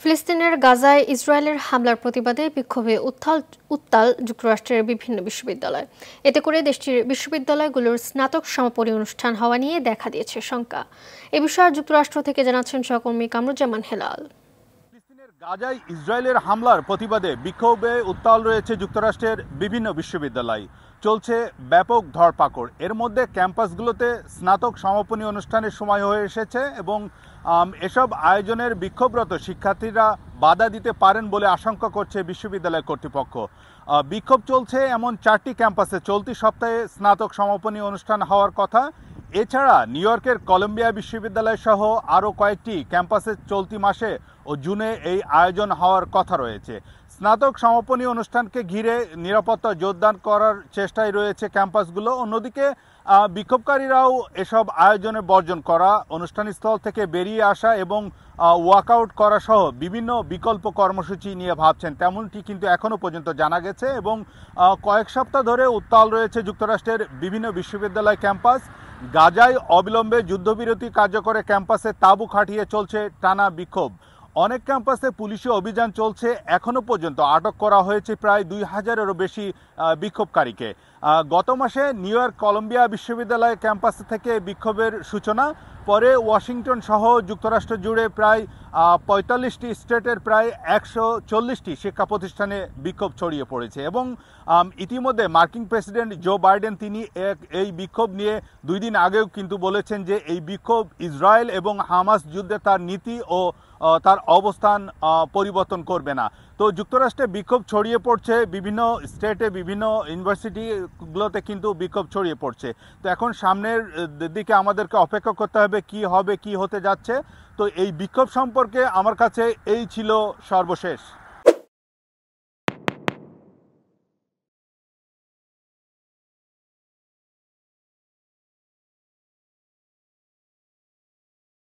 ফিলিস্তিনের গাজায় ইসরায়েলের হামলার প্রতিবাদে বিক্ষোভে উত্তাল যুক্তরাষ্ট্রের বিভিন্ন বিশ্ববিদ্যালয়। এতে করে দেশটির বিশ্ববিদ্যালয়গুলোর স্নাতক সমাপনী অনুষ্ঠান হওয়া নিয়ে দেখা দিয়েছে শঙ্কা। এ বিষয়ে যুক্তরাষ্ট্র থেকে জানাচ্ছেন সহকর্মী কামরুজ্জামান হেলাল। ফিলিস্তিনের গাজায় ইসরায়েলের হামলার প্রতিবাদে বিক্ষোভে উত্তাল রয়েছে যুক্তরাষ্ট্রের বিভিন্ন বিশ্ববিদ্যালয়। চলছে ব্যাপক ধরপাকড়। এর মধ্যে ক্যাম্পাসগুলোতে স্নাতক সমাপনী অনুষ্ঠানের সময় হয়ে এসেছে এবং এসব আয়োজনের বিক্ষোভরত শিক্ষার্থীরা বাধা দিতে পারেন বলে আশঙ্কা করছে বিশ্ববিদ্যালয় কর্তৃপক্ষ। বিক্ষোভ চলছে এমন 4টি ক্যাম্পাসে চলতি সপ্তাহে স্নাতক সমাপনী অনুষ্ঠান হওয়ার কথা। এছাড়া নিউ ইয়র্কের কলম্বিয়া বিশ্ববিদ্যালয় সহ আরও কয়েকটি ক্যাম্পাসে চলতি মাসে ও জুনে এই আয়োজন হওয়ার কথা রয়েছে। স্নাতক সমাপনী অনুষ্ঠানকে ঘিরে নিরাপত্তা জোরদার করার চেষ্টায় রয়েছে ক্যাম্পাসগুলো। অন্যদিকে বিক্ষোভকারীরাও এসব আয়োজনে বর্জন করা, অনুষ্ঠানস্থল থেকে বেরিয়ে আসা এবং ওয়াকআউট করা সহ বিভিন্ন বিকল্প কর্মসূচি নিয়ে ভাবছেন, তেমনটি কিন্তু এখনও পর্যন্ত জানা গেছে। এবং কয়েক সপ্তাহ ধরে উত্তাল রয়েছে যুক্তরাষ্ট্রের বিভিন্ন বিশ্ববিদ্যালয় ক্যাম্পাস। গাজায় অবিলম্বে যুদ্ধবিরতি কার্যকরে ক্যাম্পাসে তাঁবু খাটিয়ে চলছে টানা বিক্ষোভ। অনেক ক্যাম্পাসে পুলিশি অভিযান চলছে। এখনও পর্যন্ত আটক করা হয়েছে প্রায় 2000-এরও বেশি বিক্ষোভকারীকে। গত মাসে নিউ ইয়র্ক কলম্বিয়া বিশ্ববিদ্যালয় ক্যাম্পাস থেকে বিক্ষোভের সূচনা, পরে ওয়াশিংটন সহ যুক্তরাষ্ট্র জুড়ে প্রায় 45টি স্টেটের প্রায় 140টি শিক্ষা প্রতিষ্ঠানে বিক্ষোভ ছড়িয়ে পড়েছে। এবং ইতিমধ্যে মার্কিন প্রেসিডেন্ট জো বাইডেন তিনি এই বিক্ষোভ নিয়ে 2 দিন আগেও কিন্তু বলেছেন যে এই বিক্ষোভ ইসরায়েল এবং হামাস যুদ্ধে তার নীতি ও তার অবস্থান পরিবর্তন করবে না। তো যুক্তরাষ্ট্রে বিক্ষোভ ছড়িয়ে পড়ছে, বিভিন্ন স্টেটে বিভিন্ন ইউনিভার্সিটিগুলোতে কিন্তু বিক্ষোভ ছড়িয়ে পড়ছে। তো এখন সামনের দিকে আমাদেরকে অপেক্ষা করতে হবে কি হবে, কি হতে যাচ্ছে। তো এই বিক্ষোভ সম্পর্কে আমার কাছে এই ছিল সর্বশেষ।